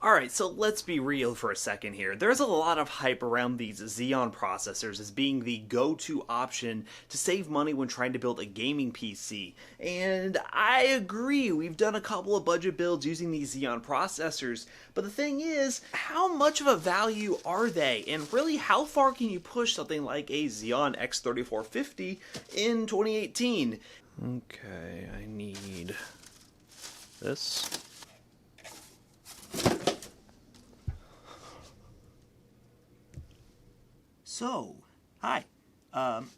Alright, so let's be real for a second here. There's a lot of hype around these Xeon processors as being the go-to option to save money when trying to build a gaming PC. And I agree, we've done a couple of budget builds using these Xeon processors, but the thing is, how much of a value are they? And really, how far can you push something like a Xeon X3450 in 2018? Okay, I need this. So, hi.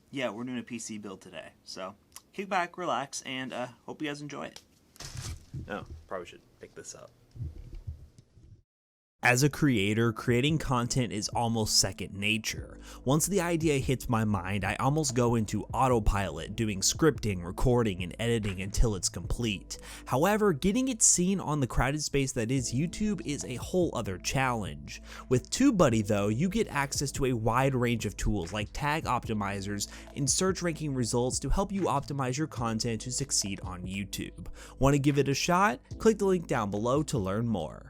Yeah, we're doing a PC build today. So, kick back, relax, and hope you guys enjoy it. Oh, probably should pick this up. As a creator, creating content is almost second nature. Once the idea hits my mind, I almost go into autopilot, doing scripting, recording, and editing until it's complete. However, getting it seen on the crowded space that is YouTube is a whole other challenge. With TubeBuddy though, you get access to a wide range of tools like tag optimizers and search ranking results to help you optimize your content to succeed on YouTube. Want to give it a shot? Click the link down below to learn more.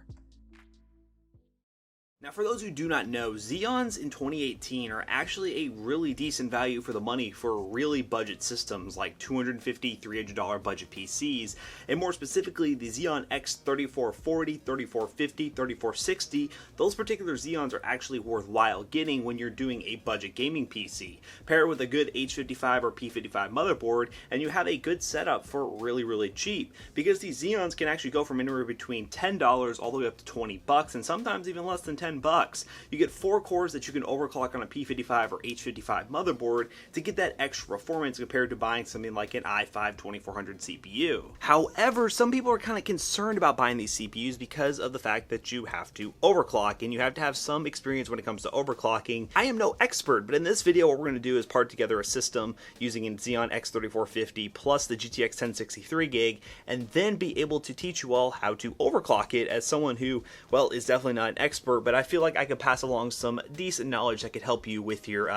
Now, for those who do not know, Xeons in 2018 are actually a really decent value for the money for really budget systems like $250, $300 budget PCs, and more specifically the Xeon X3440, 3450, 3460. Those particular Xeons are actually worthwhile getting when you're doing a budget gaming PC. Pair it with a good H55 or P55 motherboard, and you have a good setup for really cheap, because these Xeons can actually go from anywhere between $10 all the way up to $20, and sometimes even less than $10. You get 4 cores that you can overclock on a P55 or H55 motherboard to get that extra performance compared to buying something like an i5-2400 CPU. However, some people are kind of concerned about buying these CPUs because of the fact that you have to overclock and you have to have some experience when it comes to overclocking. I am no expert, but in this video what we're going to do is part together a system using a Xeon X3450 plus the GTX 1063 gig, and then be able to teach you all how to overclock it as someone who, well, is definitely not an expert, but I feel like I could pass along some decent knowledge that could help you with your,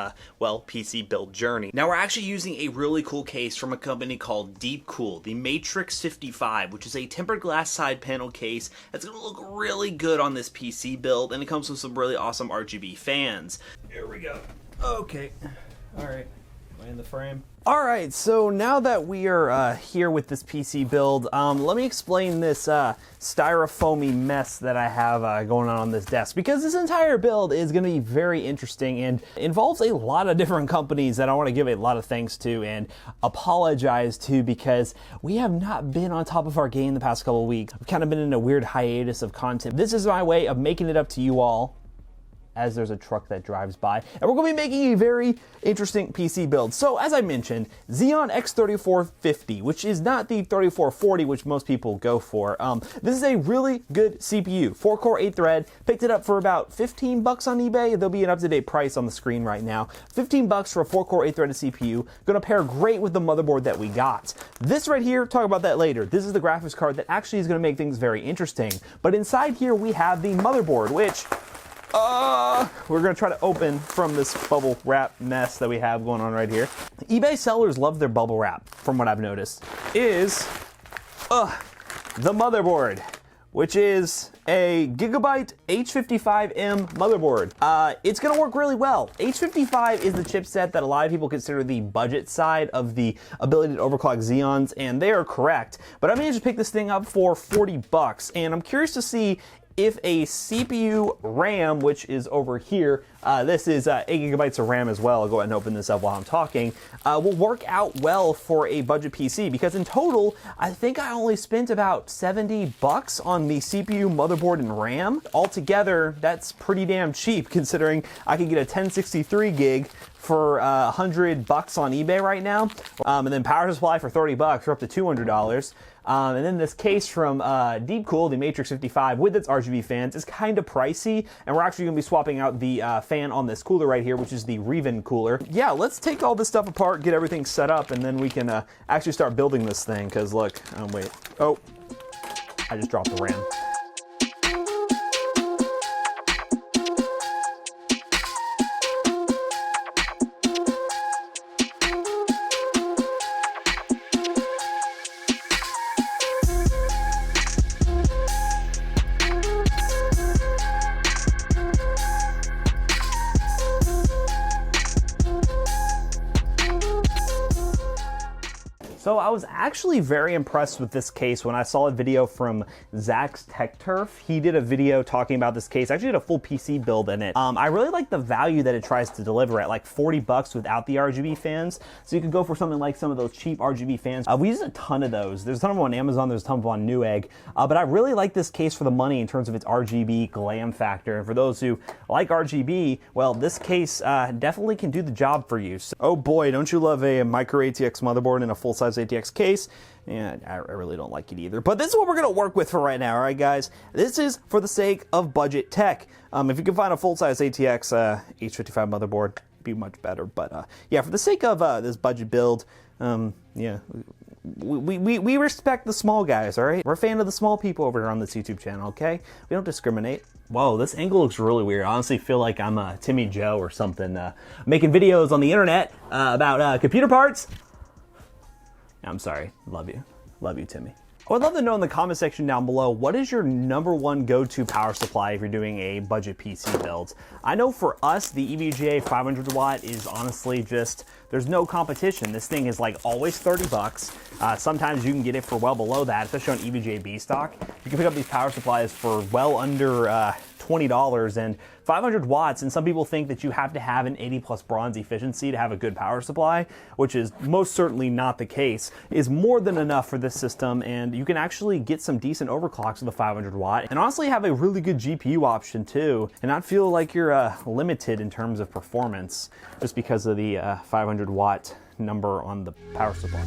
PC build journey. Now, we're actually using a really cool case from a company called Deepcool, the Matrix 55, which is a tempered glass side panel case that's going to look really good on this PC build, and it comes with some really awesome RGB fans. Here we go. Okay. All right. Am I in the frame? Alright, so now that we are here with this PC build, let me explain this styrofoamy mess that I have going on this desk, because this entire build is going to be very interesting and involves a lot of different companies that I want to give a lot of thanks to and apologize to, because we have not been on top of our game the past couple of weeks. We've kind of been in a weird hiatus of content. This is my way of making it up to you all as there's a truck that drives by, and we're going to be making a very interesting PC build. So, as I mentioned, Xeon X3450, which is not the 3440, which most people go for. This is a really good CPU, 4-core, 8-thread. Picked it up for about $15 on eBay. There'll be an up-to-date price on the screen right now. $15 for a 4-core, 8-threaded CPU. Going to pair great with the motherboard that we got. This right here, talk about that later. This is the graphics card that actually is going to make things very interesting. But inside here, we have the motherboard, which we're going to try to open from this bubble wrap mess that we have going on right here. eBay sellers love their bubble wrap, from what I've noticed, is the motherboard, which is a Gigabyte H55M motherboard. It's going to work really well. H55 is the chipset that a lot of people consider the budget side of the ability to overclock Xeons, and they are correct. But I managed to pick this thing up for $40, and I'm curious to see if a CPU RAM, which is over here, this is 8 gigabytes of RAM as well. I'll go ahead and open this up while I'm talking, will work out well for a budget PC, because in total, I think I only spent about $70 on the CPU, motherboard, and RAM. Altogether, that's pretty damn cheap, considering I could get a 1063 gig for $100 on eBay right now, and then power supply for $30 for up to $200. And then this case from Deepcool, the Matrix 55 with its RGB fans, is kind of pricey, and we're actually going to be swapping out the fan on this cooler right here, which is the Reven cooler. Yeah, let's take all this stuff apart, get everything set up, and then we can actually start building this thing, because look, wait, oh, I just dropped the RAM. So I was actually very impressed with this case when I saw a video from Zach's Tech Turf. He did a video talking about this case, actually did a full PC build in it. I really like the value that it tries to deliver at like 40 bucks without the RGB fans. So you could go for something like some of those cheap RGB fans. We use a ton of those. There's a ton of them on Amazon, there's a ton of them on Newegg. But I really like this case for the money in terms of its RGB glam factor. And for those who like RGB, well, this case definitely can do the job for you. So, oh boy, don't you love a micro ATX motherboard in a full-size ATX case? Yeah, I really don't like it either. But this is what we're going to work with for right now, all right, guys? This is for the sake of budget tech. If you can find a full-size ATX H55 motherboard, it'd be much better. But yeah, for the sake of this budget build, yeah, we respect the small guys, all right? We're a fan of the small people over here on this YouTube channel, okay? We don't discriminate. Whoa, this angle looks really weird. I honestly feel like I'm Timmy Joe or something, making videos on the internet about computer parts. I'm sorry. Love you. Love you, Timmy. I would love to know in the comment section down below, what is your #1 go-to power supply if you're doing a budget PC build? I know for us, the EVGA 500 watt is honestly just, there's no competition. This thing is like always 30 bucks. Sometimes you can get it for well below that, especially on EVGA B stock. You can pick up these power supplies for well under $20 and 500 watts, and some people think that you have to have an 80 plus bronze efficiency to have a good power supply, which is most certainly not the case, is more than enough for this system, and you can actually get some decent overclocks with a 500 watt, and honestly have a really good GPU option too, and not feel like you're limited in terms of performance just because of the 500 watt number on the power supply.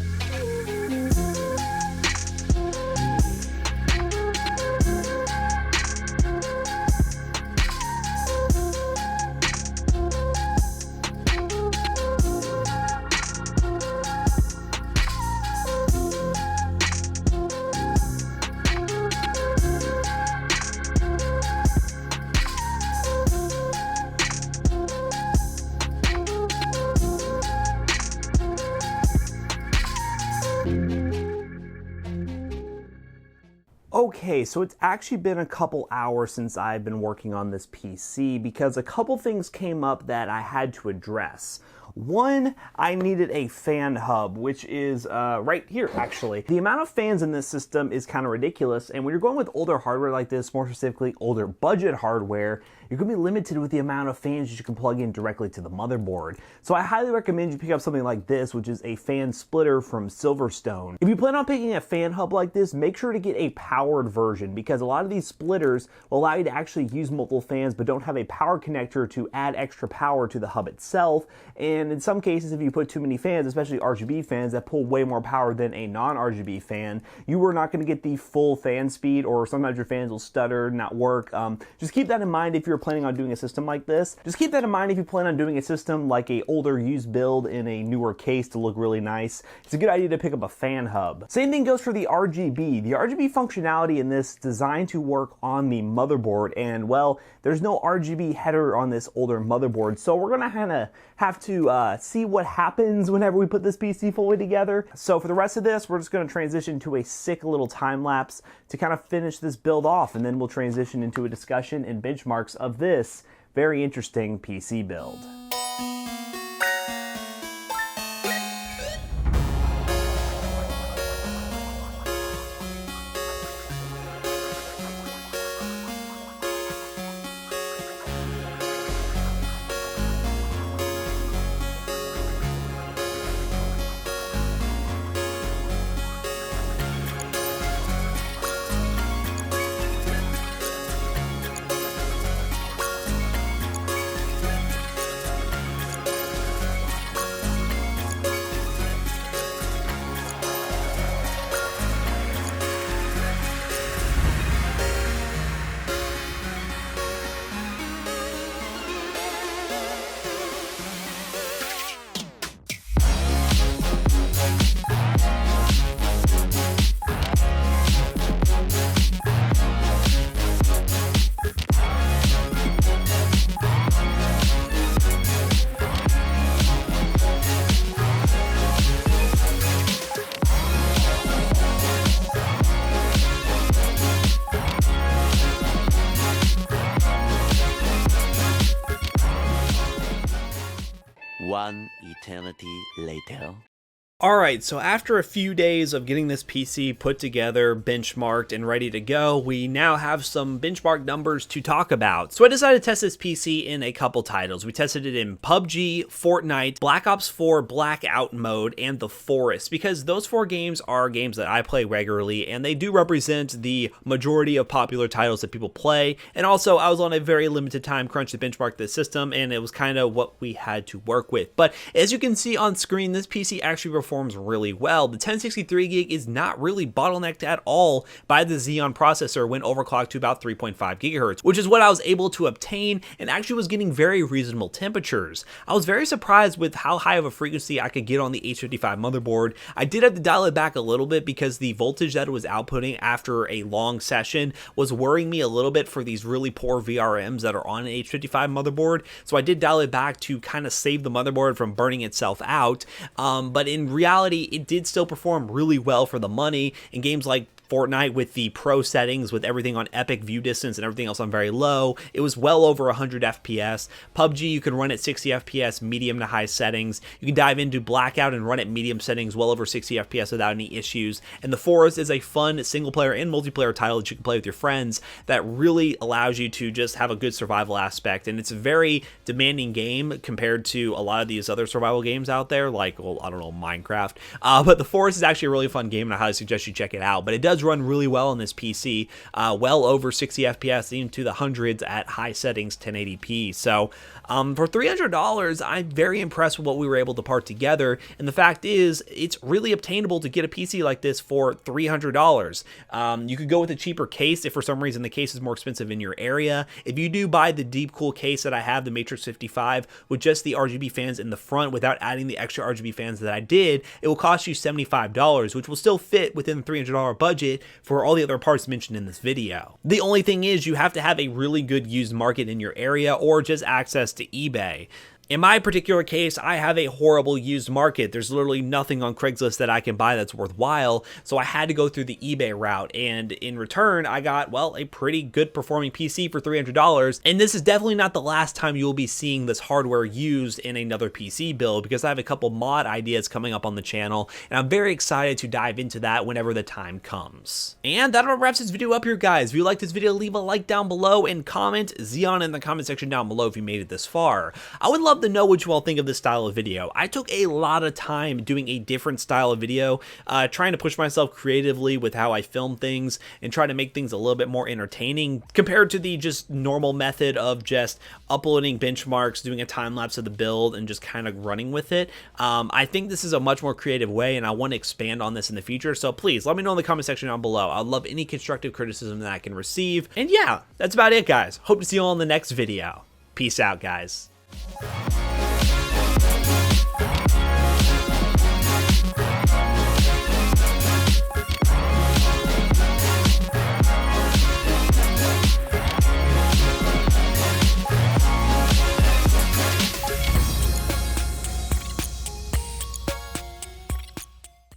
Okay, so it's actually been a couple hours since I've been working on this PC because a couple things came up that I had to address. One, I needed a fan hub, which is right here, actually. The amount of fans in this system is kind of ridiculous, and when you're going with older hardware like this, more specifically older budget hardware, you're going to be limited with the amount of fans you can plug in directly to the motherboard. So I highly recommend you pick up something like this, which is a fan splitter from Silverstone. If you plan on picking a fan hub like this, make sure to get a powered version, because a lot of these splitters will allow you to actually use multiple fans but don't have a power connector to add extra power to the hub itself. And in some cases, if you put too many fans, especially RGB fans that pull way more power than a non-RGB fan, you are not going to get the full fan speed, or sometimes your fans will stutter, not work. Just keep that in mind if you're planning on doing a system like this. Just keep that in mind if you plan on doing a system like a older used build in a newer case to look really nice. It's a good idea to pick up a fan hub. Same thing goes for the RGB. The RGB functionality in this is designed to work on the motherboard, and well, there's no RGB header on this older motherboard, so we're gonna kind of have to see what happens whenever we put this PC fully together. So for the rest of this, we're just going to transition to a sick little time lapse to kind of finish this build off, and then we'll transition into a discussion and benchmarks of this very interesting PC build. One eternity later. Alright, so after a few days of getting this PC put together, benchmarked, and ready to go, we now have some benchmark numbers to talk about. So I decided to test this PC in a couple titles. We tested it in PUBG, Fortnite, Black Ops 4 Blackout mode, and The Forest, because those 4 games are games that I play regularly, and they do represent the majority of popular titles that people play. And also, I was on a very limited time crunch to benchmark this system, and it was kind of what we had to work with. But as you can see on screen, this PC actually performs really well. The 1063 gig is not really bottlenecked at all by the Xeon processor when overclocked to about 3.5 gigahertz, which is what I was able to obtain and actually was getting very reasonable temperatures. I was very surprised with how high of a frequency I could get on the H55 motherboard. I did have to dial it back a little bit because the voltage that it was outputting after a long session was worrying me a little bit for these really poor VRMs that are on an H55 motherboard. So I did dial it back to kind of save the motherboard from burning itself out. But in reality, it did still perform really well for the money in games like Fortnite with the pro settings, with everything on epic view distance and everything else on very low. It was well over 100 FPS. PUBG, you can run at 60 FPS, medium to high settings. You can dive into Blackout and run at medium settings, well over 60 FPS without any issues. And The Forest is a fun single player and multiplayer title that you can play with your friends that really allows you to just have a good survival aspect. And it's a very demanding game compared to a lot of these other survival games out there, like, well, I don't know, Minecraft. But The Forest is actually a really fun game, and I highly suggest you check it out. But it does run really well on this PC, well over 60 FPS, into the hundreds at high settings, 1080p. So for $300, I'm very impressed with what we were able to part together. And the fact is, it's really obtainable to get a PC like this for $300. You could go with a cheaper case if for some reason the case is more expensive in your area. If you do buy the deep cool case that I have, the Matrix 55, with just the RGB fans in the front without adding the extra RGB fans that I did, it will cost you $75, which will still fit within the $300 budget for all the other parts mentioned in this video. The only thing is, you have to have a really good used market in your area or just access to eBay. In my particular case, I have a horrible used market. There's literally nothing on Craigslist that I can buy that's worthwhile, so I had to go through the eBay route, and in return, I got, well, a pretty good performing PC for $300, and this is definitely not the last time you will be seeing this hardware used in another PC build, because I have a couple mod ideas coming up on the channel, and I'm very excited to dive into that whenever the time comes. And that about wraps this video up here, guys. If you like this video, leave a like down below and comment Xeon in the comment section down below if you made it this far. I would love to know what you all think of this style of video. I took a lot of time doing a different style of video, trying to push myself creatively with how I film things and try to make things a little bit more entertaining compared to the just normal method of just uploading benchmarks, doing a time lapse of the build, and just kind of running with it. I think this is a much more creative way, and I want to expand on this in the future, so please let me know in the comment section down below. I'd love any constructive criticism that I can receive. And yeah, that's about it, guys. Hope to see you all in the next video. Peace out, guys.